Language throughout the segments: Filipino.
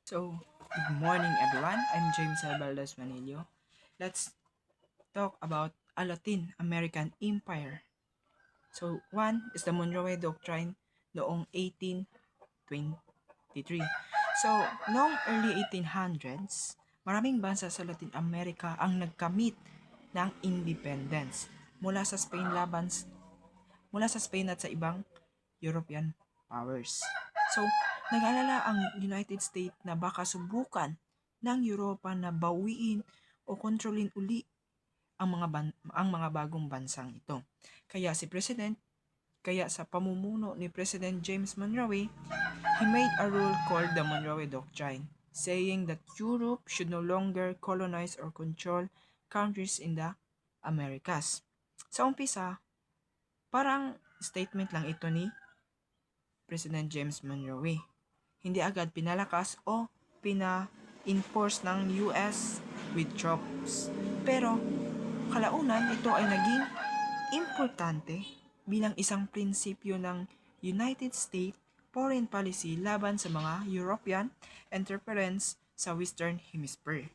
So, good morning everyone. I'm James Albaldes Manilio. Let's talk about a Latin American empire. So, one is the Monroe Doctrine noong 1823. So, noong early 1800s, maraming bansa sa Latin America ang nagkamit ng independence mula sa Spain at sa ibang European powers. So, nag-alala ang United States na baka subukan ng Europa na bawiin o kontrolin uli ang mga bagong bansang ito. Kaya kaya sa pamumuno ni President James Monroe, he made a rule called the Monroe Doctrine, saying that Europe should no longer colonize or control countries in the Americas. Sa umpisa, parang statement lang ito ni President James Monroe. Hindi agad pinalakas o pina-enforce ng US with troops. Pero kalaunan ito ay naging importante bilang isang prinsipyo ng United States foreign policy laban sa mga European interference sa Western Hemisphere.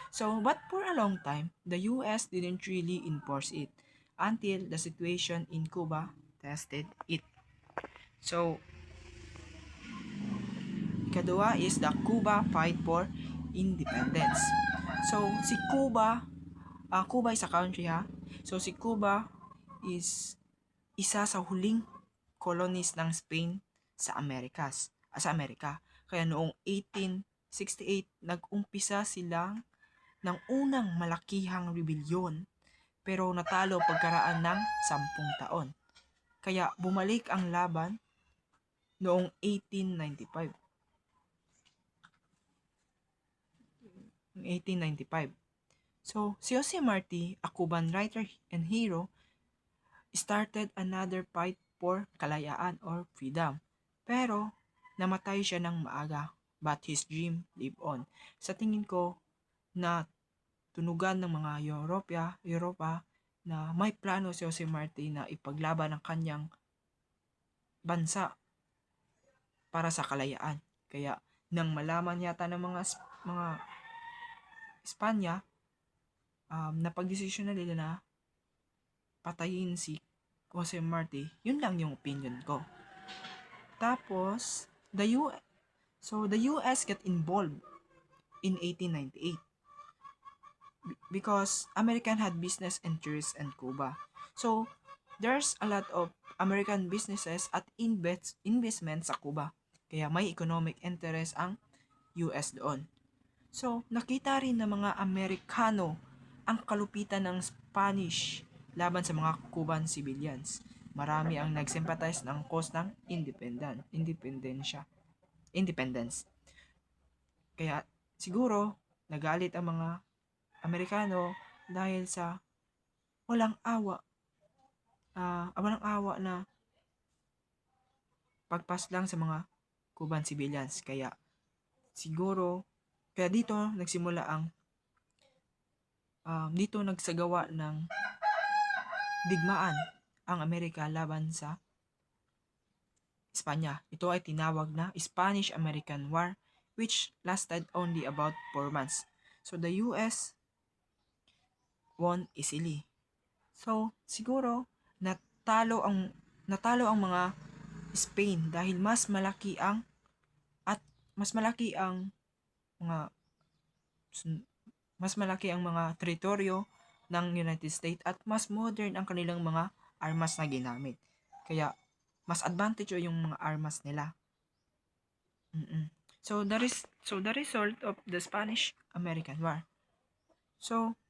So, but for a long time, the US didn't really enforce it until the situation in Cuba tested it. So, ikadua is the Cuba fight for independence. So, si Cuba is a country ha. So, si Cuba is isa sa huling colonies ng Spain sa Amerika. Kaya noong 1868, nag-umpisa silang ng unang malakihang rebellion pero natalo pagkaraan ng 10 taon. Kaya bumalik ang laban noong 1895. 1895. So, si Jose Marti, a Cuban writer and hero, started another fight for kalayaan or freedom. Pero, namatay siya ng maaga, but his dream live on. Sa tingin ko, na tunugan ng mga Europa na may plano si Jose Marti na ipaglaban ang kanyang bansa para sa kalayaan. Kaya, nang malaman yata ng mga Espanya, napagdesisyon na nila na patayin si Jose Marti. Yun lang yung opinion ko. Tapos, the US got involved in 1898 because American had business interests in Cuba. So, there's a lot of American businesses at investment sa Cuba. Kaya may economic interest ang US doon. So, nakita rin ng mga Amerikano ang kalupitan ng Spanish laban sa mga Cuban civilians. Marami ang nag-sympathize ng cause ng independence. Kaya siguro nagalit ang mga Amerikano dahil sa walang awa na pagpaslang sa mga Cuban civilians. Kaya dito nagsimula dito nagsagawa ng digmaan ang Amerika laban sa Espanya. Ito ay tinawag na Spanish-American War which lasted only about 4 months. So the US won easily. So siguro natalo ang mga Spain dahil mas malaki ang mga teritoryo ng United States at mas modern ang kanilang mga armas na ginamit. Kaya mas advantage yung mga armas nila. So the result of the Spanish-American War. So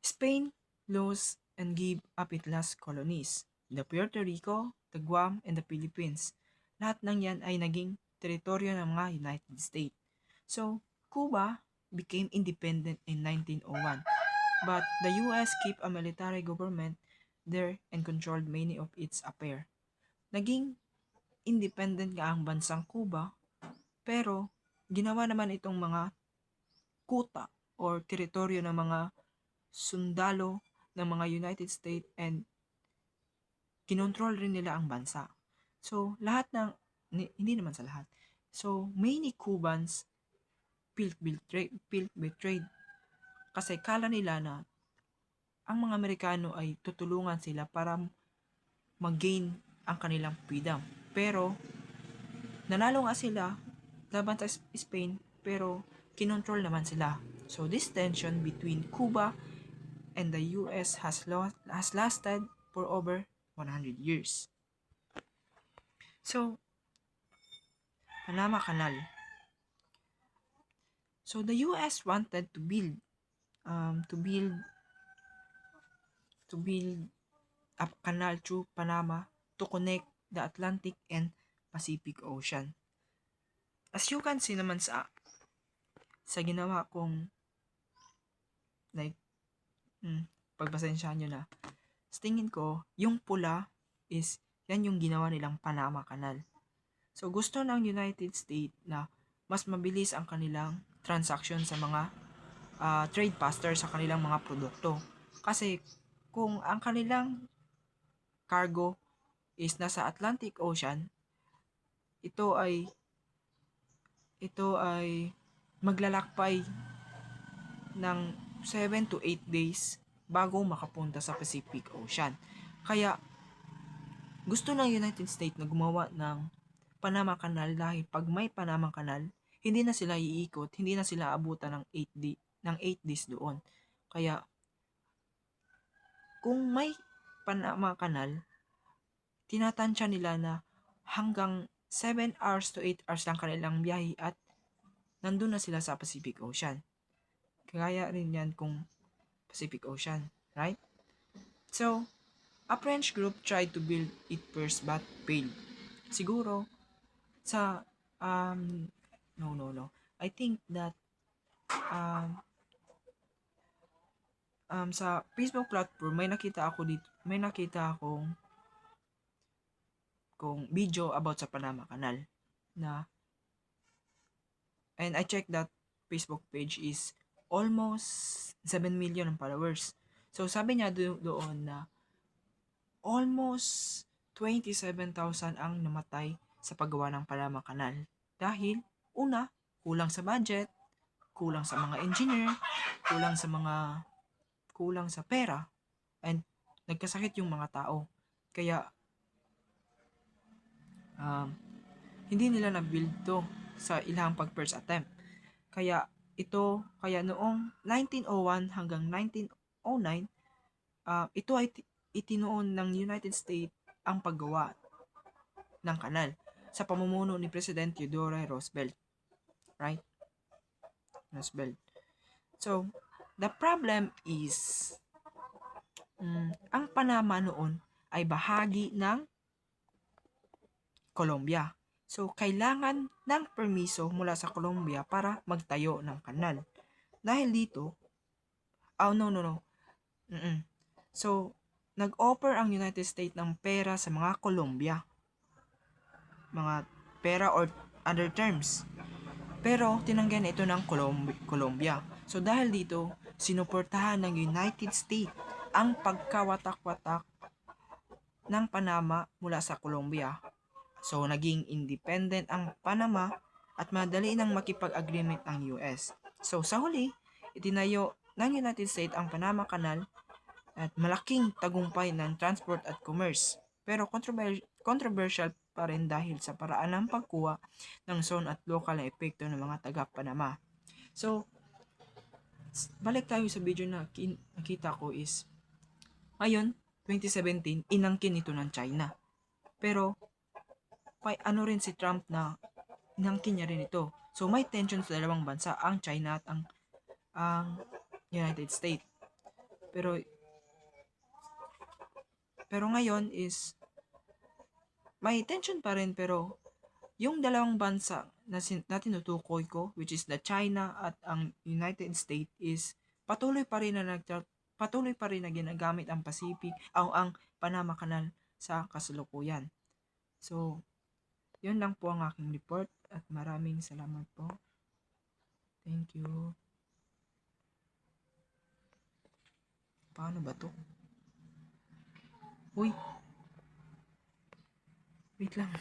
Spain lost and gave up its last colonies, the Puerto Rico, the Guam, and the Philippines. Lahat ng yan ay naging teritoryo ng mga United States. So Cuba became independent in 1901, but the US kept a military government there and controlled many of its affairs. Naging independent nga ang bansang Cuba, pero ginawa naman itong mga kuta or teritoryo ng mga sundalo ng mga United States and kinontrol rin nila ang bansa. So, lahat ng hindi naman sa lahat. So, many Cubans felt betrayed kasi kala nila na ang mga Amerikano ay tutulungan sila para mag-gain ang kanilang freedom. Pero, nanalo nga sila laban sa Spain, pero kinontrol naman sila. So, this tension between Cuba and the US has lasted for over 100 years. So, Panama Canal. So, the US wanted to build a canal through Panama to connect the Atlantic and Pacific Ocean. As you can see naman sa ginawa kong like pagpasensyahan nyo na. Sa tingin ko, yung pula is yan yung ginawa nilang Panama Canal. So gusto ng United States na mas mabilis ang kanilang transaction sa mga trade faster sa kanilang mga produkto. Kasi kung ang kanilang cargo is nasa Atlantic Ocean, ito ay maglalakbay ng 7 to 8 days bago makapunta sa Pacific Ocean. Kaya gusto ng United States na gumawa ng Panama Canal dahil pag may Panama Canal, hindi na sila iikot, hindi na sila abutan ng 8 days doon. Kaya kung may Panama Canal, tinatansya nila na hanggang 7 hours to 8 hours lang kanilang biyahe at nandun na sila sa Pacific Ocean. Kaya rin yan kung Pacific Ocean, right? So, a French group tried to build it first but failed. Siguro, sa, no. I think that, sa Facebook platform, may nakita akong video about sa Panama Canal na, and I checked that Facebook page is almost 7 million ang followers. So, sabi niya doon na almost 27,000 ang namatay sa paggawa ng Panama Canal. Dahil, una, kulang sa budget, kulang sa mga engineer, kulang sa pera, and nagkasakit yung mga tao. Kaya, hindi nila na-build to sa ilang pag-first attempt. Kaya noong 1901 hanggang 1909, ito ay itinuon ng United States ang paggawa ng kanal sa pamumuno ni President Theodore Roosevelt. Right? Roosevelt. So, the problem is, ang Panama noon ay bahagi ng Colombia. So, kailangan ng permiso mula sa Colombia para magtayo ng kanal. Dahil dito, no. So, nag-offer ang United States ng pera sa mga Colombia. Mga pera or other terms. Pero, tinanggihan ito ng Colombia. So, dahil dito, sinuportahan ng United States ang pagkawatak-watak ng Panama mula sa Colombia. So, naging independent ang Panama at madali nang makipag-agreement ang US. So, sa huli, itinayo ng United States ang Panama Canal at malaking tagumpay ng transport at commerce. Pero controversial pa rin dahil sa paraan ng pagkuha ng zone at local na epekto ng mga taga-Panama. So, balik tayo sa video na nakita ko is, ngayon, 2017, inangkin ito ng China. Pero, ano rin si Trump na inangkin niya rin ito. So, may tension sa dalawang bansa, ang China at ang United States. Pero ngayon is may tension pa rin, pero yung dalawang bansa na tinutukoy ko, which is the China at ang United States, is patuloy pa rin na ginagamit ang Pacific o ang Panama Canal sa kasalukuyan. So, yun lang po ang aking report at maraming salamat po. Thank you. Paano ba to? Uy! Wait lang.